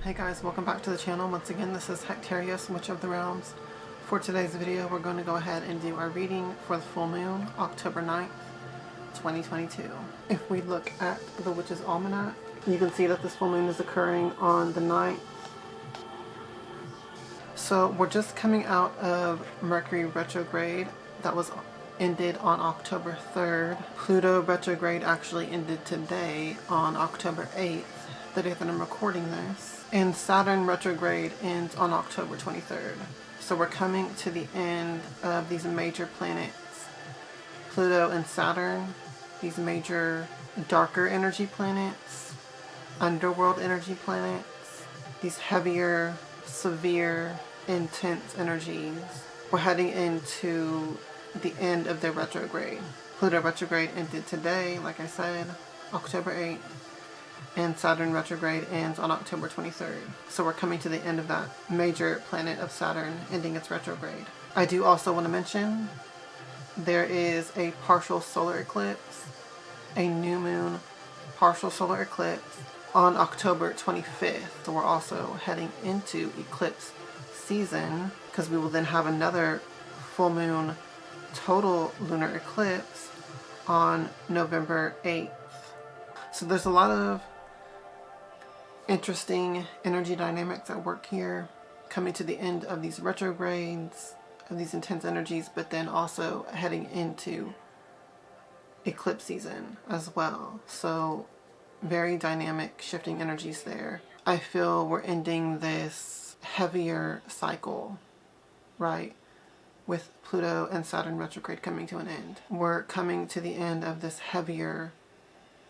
Hey guys, welcome back to the channel. Once again, this is Hectarius, Witch of the Realms. For today's video, we're going to go ahead and do our reading for the full moon, October 9th, 2022. If we look at the Witch's Almanac, you can see that this full moon is occurring on the 9th. So we're just coming out of Mercury retrograde that was ended on October 3rd. Pluto retrograde actually ended today on October 8th, the day that I'm recording this. And Saturn retrograde ends on October 23rd. So we're coming to the end of these major planets, Pluto and Saturn, these major darker energy planets, underworld energy planets, these heavier, severe, intense energies. We're heading into the end of their retrograde. Pluto retrograde ended today, like I said, October 8th. And Saturn retrograde ends on October 23rd. So we're coming to the end of that major planet of Saturn ending its retrograde. I do also want to mention there is a partial solar eclipse, a new moon partial solar eclipse on October 25th. So we're also heading into eclipse season because we will then have another full moon total lunar eclipse on November 8th. So there's a lot of interesting energy dynamics at work here, coming to the end of these retrogrades, of these intense energies, but then also heading into eclipse season as well. So very dynamic, shifting energies there. I feel we're ending this heavier cycle, right? With Pluto and Saturn retrograde coming to an end. We're coming to the end of this heavier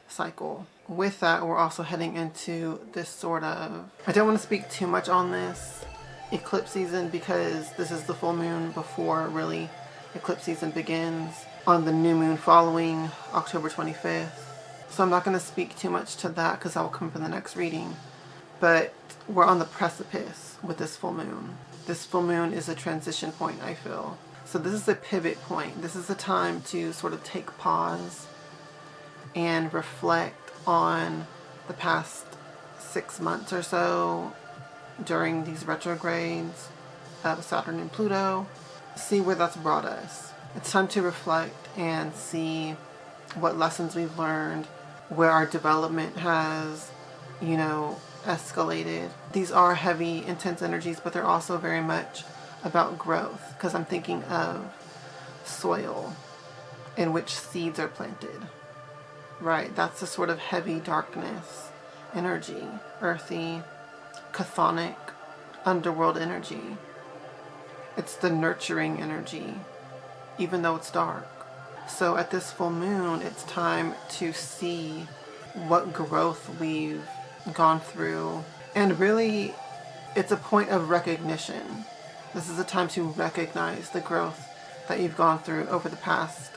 cycle. With that, we're also heading into this sort of, I don't want to speak too much on this eclipse season because this is the full moon before really eclipse season begins on the new moon following October 25th. So I'm not going to speak too much to that because that will come from the next reading. But we're on the precipice with this full moon. This full moon is a transition point, I feel. So this is a pivot point. This is a time to sort of take pause and reflect on the past 6 months or so during these retrogrades of Saturn and Pluto. See where that's brought us. It's time to reflect and see what lessons we've learned, where our development has, escalated. These are heavy, intense energies, but they're also very much about growth because I'm thinking of soil in which seeds are planted. Right, that's the sort of heavy darkness energy, earthy, chthonic, underworld energy. It's the nurturing energy, even though it's dark. So at this full moon, it's time to see what growth we've gone through. And really, it's a point of recognition. This is a time to recognize the growth that you've gone through over the past,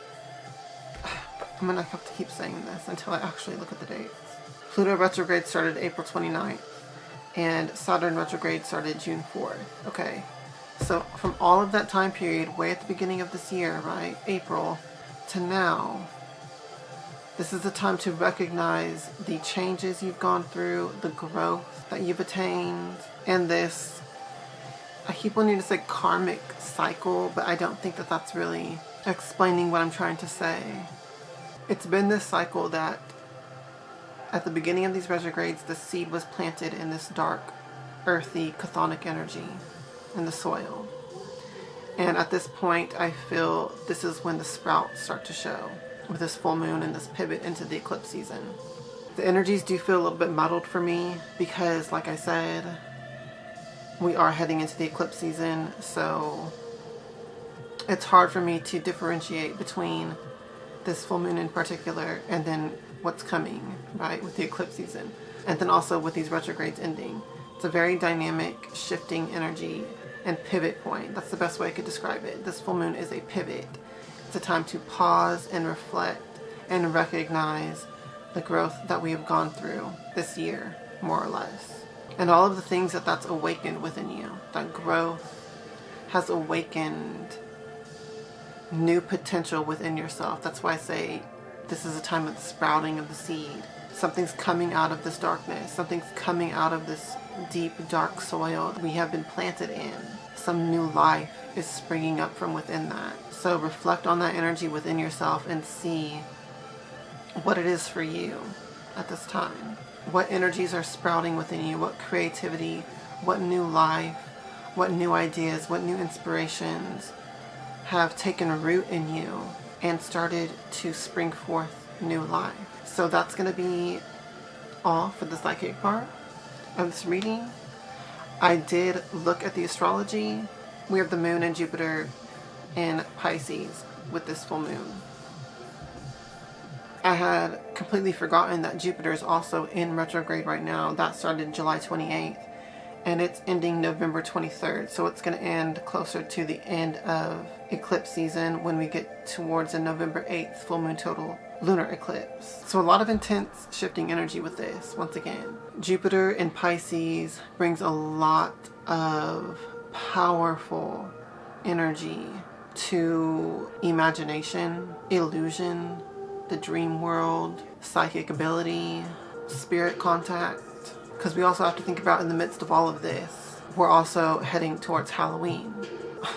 I'm going to have to keep saying this until I actually look at the dates. Pluto retrograde started April 29th, and Saturn retrograde started June 4th. Okay, so from all of that time period, way at the beginning of this year, right, April, to now, this is the time to recognize the changes you've gone through, the growth that you've attained, and this, I keep wanting to say karmic cycle, but I don't think that that's really explaining what I'm trying to say. It's been this cycle that at the beginning of these retrogrades, the seed was planted in this dark, earthy, chthonic energy in the soil. And at this point, I feel this is when the sprouts start to show with this full moon and this pivot into the eclipse season. The energies do feel a little bit muddled for me because, like I said, we are heading into the eclipse season. So it's hard for me to differentiate between this full moon in particular and then what's coming, right, with the eclipse season, and then also with these retrogrades ending. It's a very dynamic, shifting energy and pivot point. That's the best way I could describe it. This full moon is a pivot. It's a time to pause and reflect and recognize the growth that we have gone through this year, more or less, and all of the things that that's awakened within you. That growth has awakened new potential within yourself. That's why I say this is a time of the sprouting of the seed. Something's coming out of this darkness. Something's coming out of this deep, dark soil we have been planted in. Some new life is springing up from within that. So reflect on that energy within yourself and see what it is for you at this time. What energies are sprouting within you? What creativity? What new life? What new ideas? What new inspirations have taken root in you and started to spring forth new life? So that's going to be all for the psychic part of this reading. I did look at the astrology. We have the moon and Jupiter in Pisces with this full moon. I had completely forgotten that Jupiter is also in retrograde right now. That started July 28th and it's ending November 23rd. So it's going to end closer to the end of eclipse season when we get towards the November 8th full moon total lunar eclipse. So a lot of intense shifting energy with this. Once again, Jupiter in Pisces brings a lot of powerful energy to imagination, illusion, the dream world, psychic ability, spirit contact. Because we also have to think about, in the midst of all of this, we're also heading towards Halloween.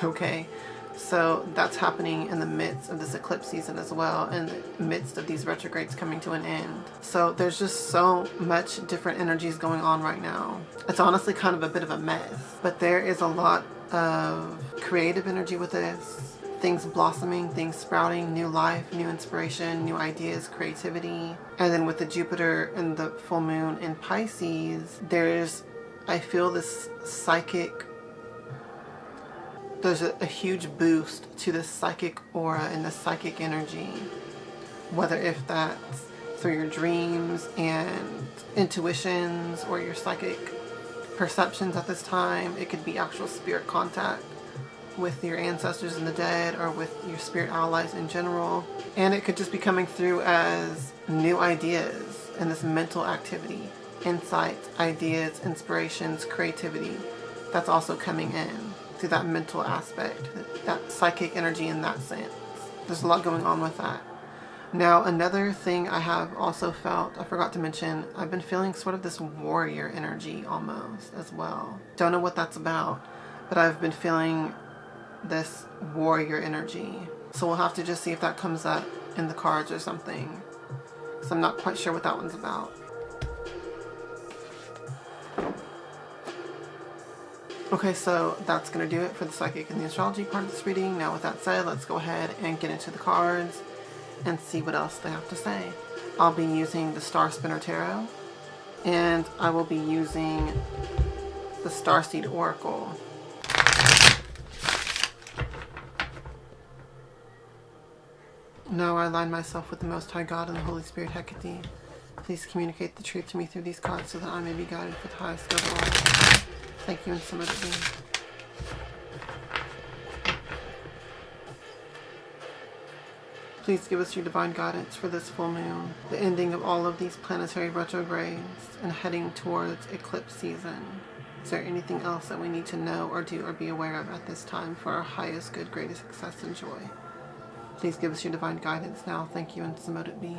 Okay, so that's happening in the midst of this eclipse season as well, in the midst of these retrogrades coming to an end. So there's just so much different energies going on right now. It's honestly kind of a bit of a mess, but there is a lot of creative energy with this. Things blossoming, things sprouting, new life, new inspiration, new ideas, creativity. And then with the Jupiter and the full moon in Pisces, I feel this psychic, there's a huge boost to this psychic aura and the psychic energy. Whether if that's through your dreams and intuitions or your psychic perceptions at this time, it could be actual spirit contact with your ancestors and the dead, or with your spirit allies in general. And it could just be coming through as new ideas and this mental activity, insights, ideas, inspirations, creativity. That's also coming in through that mental aspect, that psychic energy in that sense. There's a lot going on with that. Now, another thing I have also felt, I forgot to mention, I've been feeling sort of this warrior energy almost as well. Don't know what that's about, but I've been feeling this warrior energy. So we'll have to just see if that comes up in the cards or something, because I'm not quite sure what that one's about. Okay, so that's going to do it for the psychic and the astrology part of this reading. Now with that said, let's go ahead and get into the cards and see what else they have to say. I'll be using the Star Spinner Tarot, and I will be using the Starseed Oracle. Now I align myself with the Most High God and the Holy Spirit Hecate. Please communicate the truth to me through these cards so that I may be guided with the highest good of all. Thank you, and so much. Please give us your divine guidance for this full moon, the ending of all of these planetary retrogrades, and heading towards eclipse season. Is there anything else that we need to know or do or be aware of at this time for our highest good, greatest success and joy? Please give us your divine guidance now. Thank you, and so mote it be.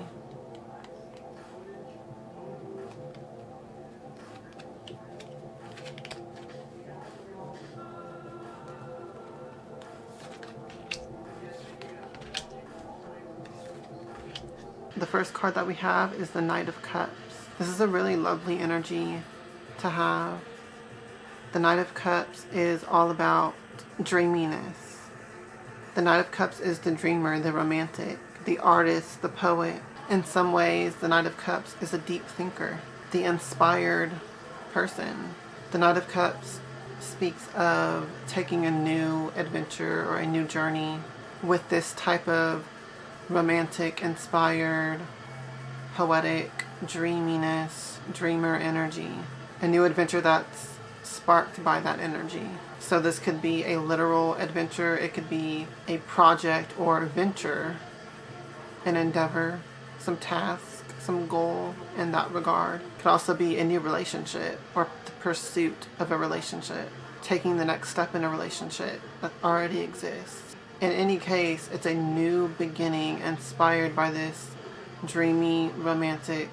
The first card that we have is the Knight of Cups. This is a really lovely energy to have. The Knight of Cups is all about dreaminess. The Knight of Cups is the dreamer, the romantic, the artist, the poet. In some ways, the Knight of Cups is a deep thinker, the inspired person. The Knight of Cups speaks of taking a new adventure or a new journey with this type of romantic, inspired, poetic, dreaminess, dreamer energy. A new adventure that's sparked by that energy. So this could be a literal adventure, it could be a project or venture, an endeavor, some task, some goal in that regard. It could also be a new relationship or the pursuit of a relationship, taking the next step in a relationship that already exists. In any case, it's a new beginning inspired by this dreamy, romantic,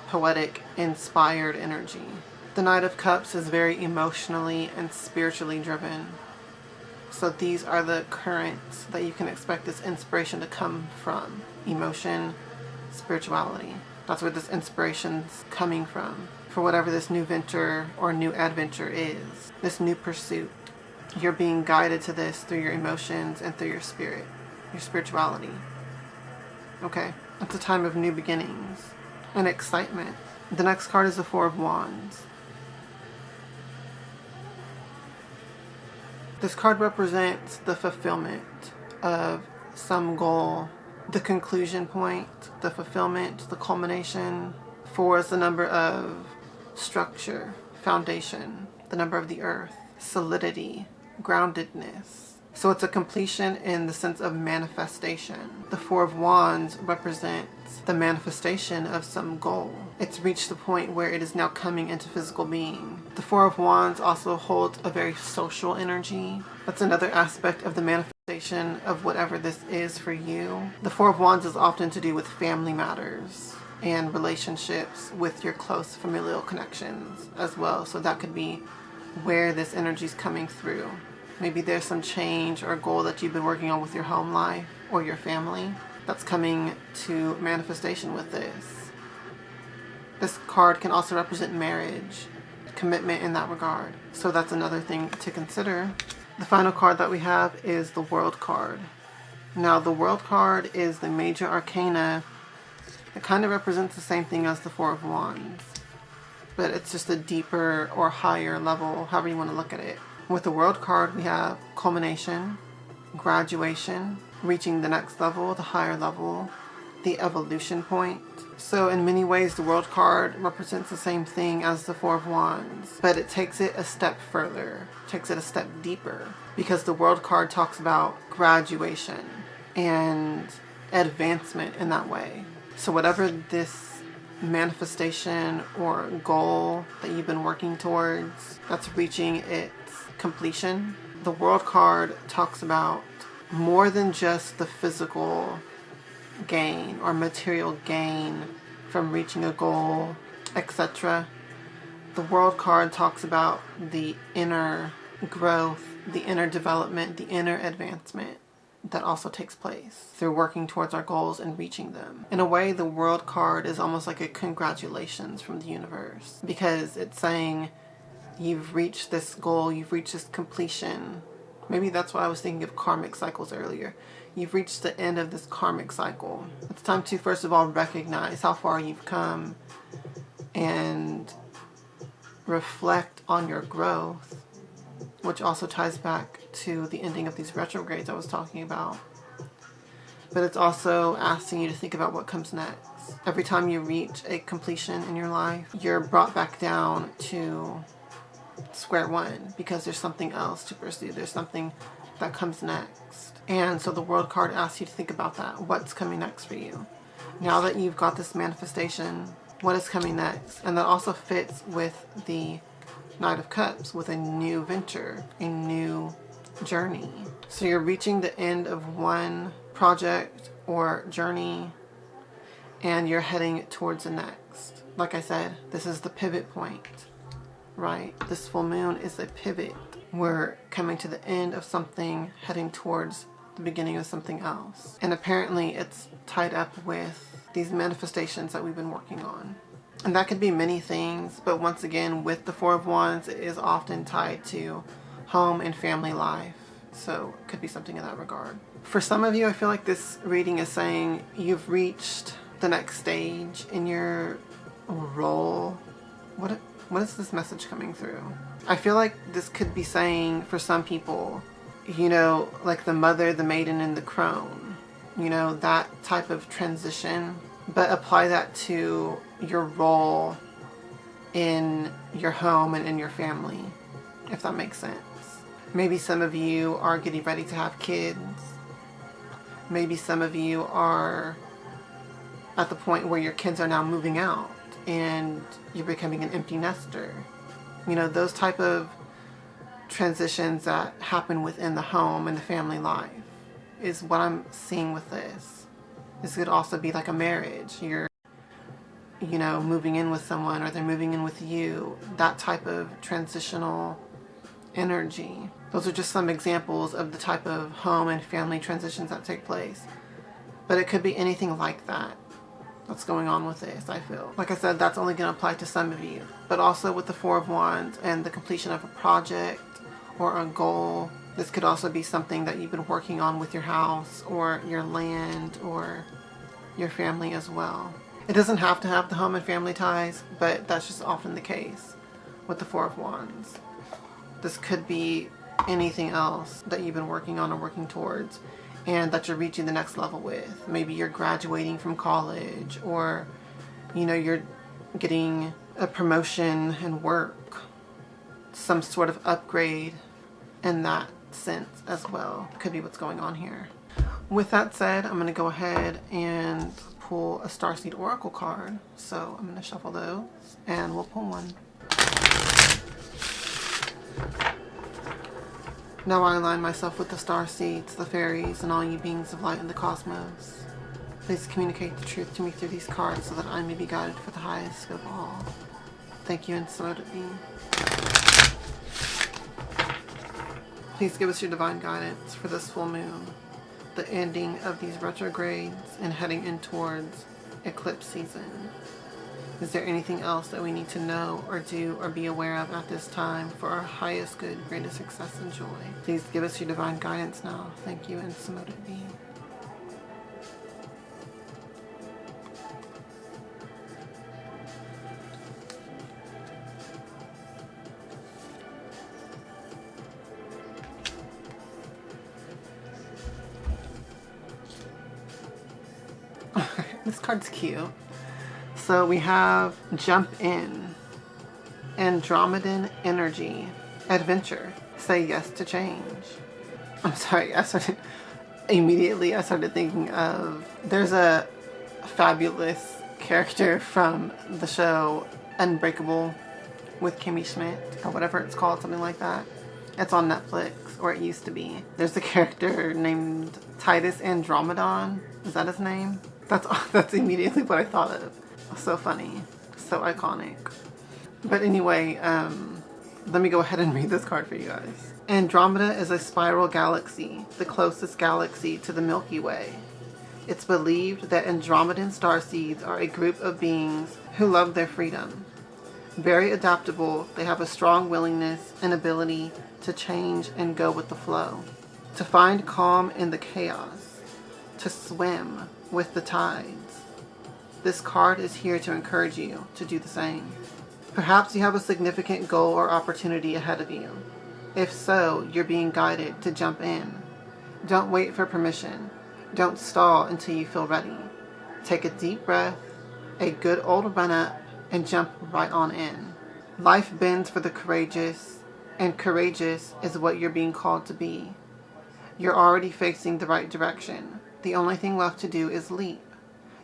poetic, inspired energy. The Knight of Cups is very emotionally and spiritually driven. So these are the currents that you can expect this inspiration to come from. Emotion, spirituality. That's where this inspiration's coming from. For whatever this new venture or new adventure is. This new pursuit. You're being guided to this through your emotions and through your spirit. Your spirituality. Okay. It's a time of new beginnings and excitement. The next card is the Four of Wands. This card represents the fulfillment of some goal, the conclusion point, the fulfillment, the culmination. 4 is the number of structure, foundation, the number of the earth, solidity, groundedness. So it's a completion in the sense of manifestation. The Four of Wands represents the manifestation of some goal. It's reached the point where it is now coming into physical being. The Four of Wands also holds a very social energy. That's another aspect of the manifestation of whatever this is for you. The Four of Wands is often to do with family matters and relationships with your close familial connections as well. So that could be where this energy is coming through. Maybe there's some change or goal that you've been working on with your home life or your family that's coming to manifestation with this. This card can also represent marriage, commitment in that regard. So that's another thing to consider. The final card that we have is the World card. Now the World card is the major arcana. It kind of represents the same thing as the Four of Wands, but it's just a deeper or higher level, however you want to look at it. With the World card, we have culmination, graduation, reaching the next level, the higher level, the evolution point. So in many ways, the World card represents the same thing as the Four of Wands, but it takes it a step further, takes it a step deeper, because the World card talks about graduation and advancement in that way. So whatever this manifestation or goal that you've been working towards that's reaching its completion, the World card talks about more than just the physical gain or material gain from reaching a goal, etc. The World card talks about the inner growth, the inner development, the inner advancement that also takes place through working towards our goals and reaching them. In a way, the World card is almost like a congratulations from the universe, because it's saying you've reached this goal, you've reached this completion. Maybe that's why I was thinking of karmic cycles earlier. You've reached the end of this karmic cycle. It's time to, first of all, recognize how far you've come and reflect on your growth, which also ties back to the ending of these retrogrades I was talking about. But it's also asking you to think about what comes next. Every time you reach a completion in your life, you're brought back down to square one, because there's something else to pursue. There's something that comes next. And so the World card asks you to think about that. What's coming next for you? Now that you've got this manifestation, what is coming next? And that also fits with the Knight of Cups, with a new venture, a new journey. So you're reaching the end of one project or journey, and you're heading towards the next. Like I said, this is the pivot point, right? This full moon is a pivot. We're coming to the end of something, heading towards the beginning of something else. And apparently it's tied up with these manifestations that we've been working on. And that could be many things, but once again, with the Four of Wands, it is often tied to home and family life. So it could be something in that regard. For some of you, I feel like this reading is saying you've reached the next stage in your role. What is this message coming through? I feel like this could be saying, for some people, you know, like the mother, the maiden, and the crone. You know, that type of transition. But apply that to your role in your home and in your family, if that makes sense. Maybe some of you are getting ready to have kids. Maybe some of you are at the point where your kids are now moving out and you're becoming an empty nester. You know, those type of transitions that happen within the home and the family life is what I'm seeing with this. This could also be like a marriage. You're you know, moving in with someone, or they're moving in with you. That type of transitional energy. Those are just some examples of the type of home and family transitions that take place. But it could be anything like that that's going on with this, I feel. Like I said, that's only going to apply to some of you. But also with the Four of Wands and the completion of a project or a goal, this could also be something that you've been working on with your house or your land or your family as well. It doesn't have to have the home and family ties, but that's just often the case with the Four of Wands. This could be anything else that you've been working on or working towards, and that you're reaching the next level with. Maybe you're graduating from college, or, you know, you're getting a promotion in work, some sort of upgrade in that sense as well. Could be what's going on here. With that said, I'm going to go ahead and pull a Starseed Oracle card. So I'm going to shuffle those and we'll pull one. Now I align myself with the starseeds, the fairies, and all you beings of light in the cosmos. Please communicate the truth to me through these cards so that I may be guided for the highest good of all. Thank you, and so let it be. Please give us your divine guidance for this full moon, the ending of these retrogrades, and heading in towards eclipse season. Is there anything else that we need to know or do or be aware of at this time for our highest good, greatest success and joy? Please give us your divine guidance now. Thank you, and so let it be. This card's cute. So we have Jump In, Andromedan Energy, Adventure, Say Yes to Change. I'm sorry, I started thinking of, there's a fabulous character from the show Unbreakable with Kimmy Schmidt, or whatever it's called, something like that. It's on Netflix, or it used to be. There's a character named Titus Andromedon. Is that his name? That's immediately what I thought of. So funny, so iconic. But anyway, let me go ahead and read this card for you guys. Andromeda is a spiral galaxy, the closest galaxy to the Milky Way. It's believed that Andromedan starseeds are a group of beings who love their freedom. Very adaptable, they have a strong willingness and ability to change and go with the flow, to find calm in the chaos, to swim with the tides. This card is here to encourage you to do the same. Perhaps you have a significant goal or opportunity ahead of you. If so, you're being guided to jump in. Don't wait for permission. Don't stall until you feel ready. Take a deep breath, a good old run up, and jump right on in. Life bends for the courageous, and courageous is what you're being called to be. You're already facing the right direction. The only thing left to do is leap.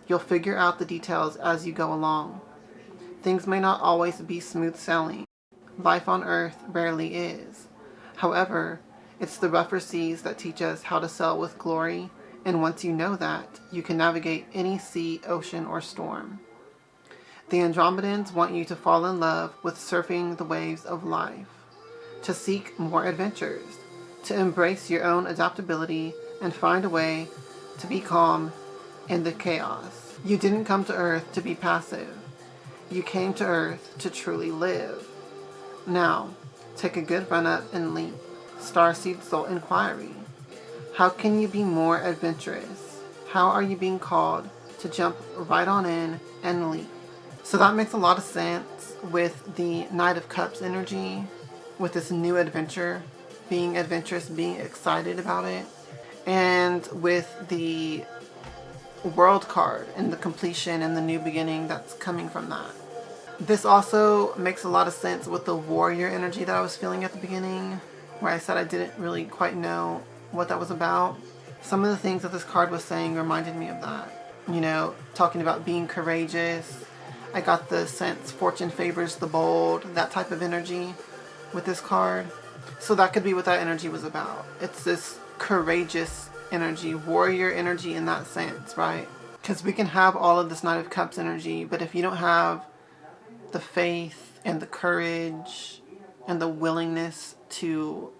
You'll figure out the details as you go along. Things may not always be smooth sailing. Life on Earth rarely is. However, it's the rougher seas that teach us how to sail with glory, and once you know that, you can navigate any sea, ocean, or storm. The Andromedans want you to fall in love with surfing the waves of life, to seek more adventures, to embrace your own adaptability and find a way to be calm in the chaos. You didn't come to Earth to be passive. You came to Earth to truly live. Now, take a good run up and leap. Starseed Soul Inquiry. How can you be more adventurous? How are you being called to jump right on in and leap? So that makes a lot of sense with the Knight of Cups energy, with this new adventure, being adventurous, being excited about it, and with the World card and the completion and the new beginning that's coming from that. This also makes a lot of sense with the warrior energy that I was feeling at the beginning, where I said I didn't really quite know what that was about. Some of the things that this card was saying reminded me of that. You know, talking about being courageous. I got the sense fortune favors the bold, that type of energy with this card. So that could be what that energy was about. It's this courageous energy, warrior energy in that sense, right? Because we can have all of this Knight of Cups energy, but if you don't have the faith and the courage and the willingness to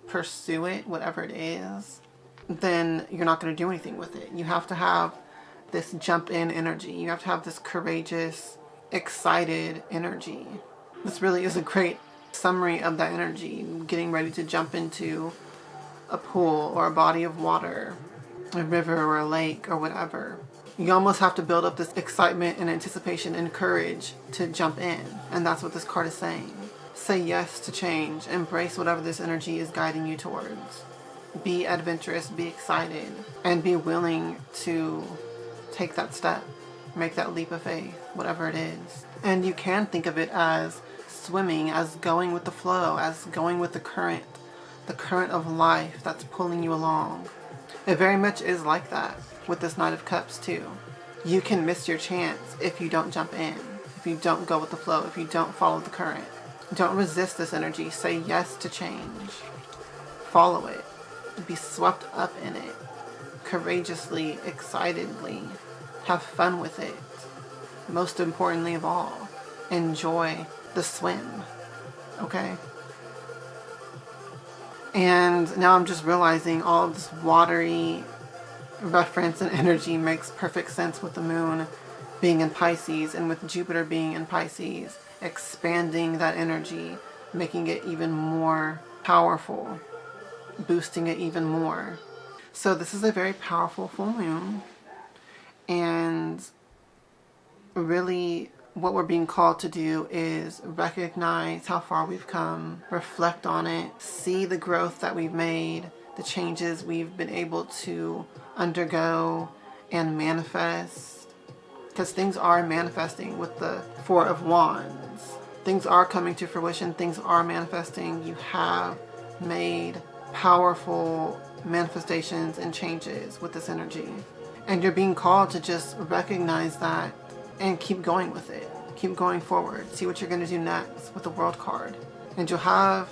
pursue it, whatever it is, then you're not going to do anything with it. You have to have this jump in energy. You have to have this courageous, excited energy. This really is a great summary of that energy. Getting ready to jump into a pool or a body of water, a river or a lake or whatever. You almost have to build up this excitement and anticipation and courage to jump in. And that's what this card is saying. Say yes to change. Embrace whatever this energy is guiding you towards. Be adventurous, be excited, and be willing to take that step. Make that leap of faith, whatever it is. And you can think of it as swimming, as going with the flow, as going with the current of life that's pulling you along. It very much is like that with this Knight of Cups too. You can miss your chance if you don't jump in, if you don't go with the flow, if you don't follow the current. Don't resist this energy. Say yes to change. Follow it. Be swept up in it. Courageously, excitedly. Have fun with it. Most importantly of all, enjoy the swim. Okay? And now I'm just realizing all of this watery reference and energy makes perfect sense with the moon being in Pisces and with Jupiter being in Pisces, expanding that energy, making it even more powerful, boosting it even more. So this is a very powerful full moon, and really what we're being called to do is recognize how far we've come, reflect on it, see the growth that we've made, the changes we've been able to undergo and manifest. Because things are manifesting with the Four of Wands. Things are coming to fruition. Things are manifesting. You have made powerful manifestations and changes with this energy. And you're being called to just recognize that and keep going with it. Keep going forward. See what you're going to do next with the World card. And you'll have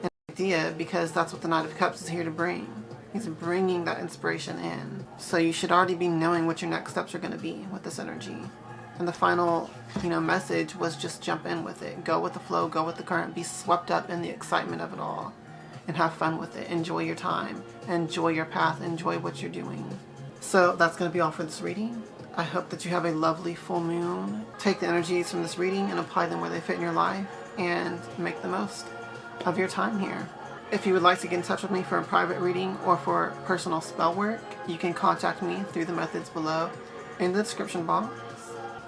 an idea, because that's what the Knight of Cups is here to bring. He's bringing that inspiration in. So you should already be knowing what your next steps are going to be with this energy. And the final, message was just jump in with it. Go with the flow, go with the current, be swept up in the excitement of it all. And have fun with it. Enjoy your time. Enjoy your path. Enjoy what you're doing. So that's going to be all for this reading. I hope that you have a lovely full moon. Take the energies from this reading and apply them where they fit in your life, and make the most of your time here. If you would like to get in touch with me for a private reading or for personal spell work, you can contact me through the methods below in the description box.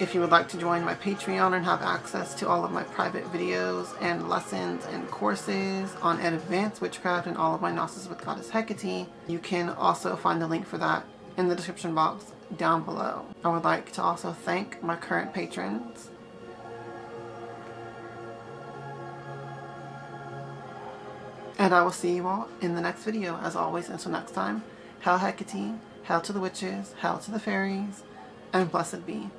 If you would like to join my Patreon and have access to all of my private videos and lessons and courses on advanced witchcraft and all of my Gnosis with Goddess Hecate, you can also find the link for that in the description box down below. I would like to also thank my current patrons. And I will see you all in the next video. As always, until next time, hail Hecate, hail to the witches, hail to the fairies, and blessed be.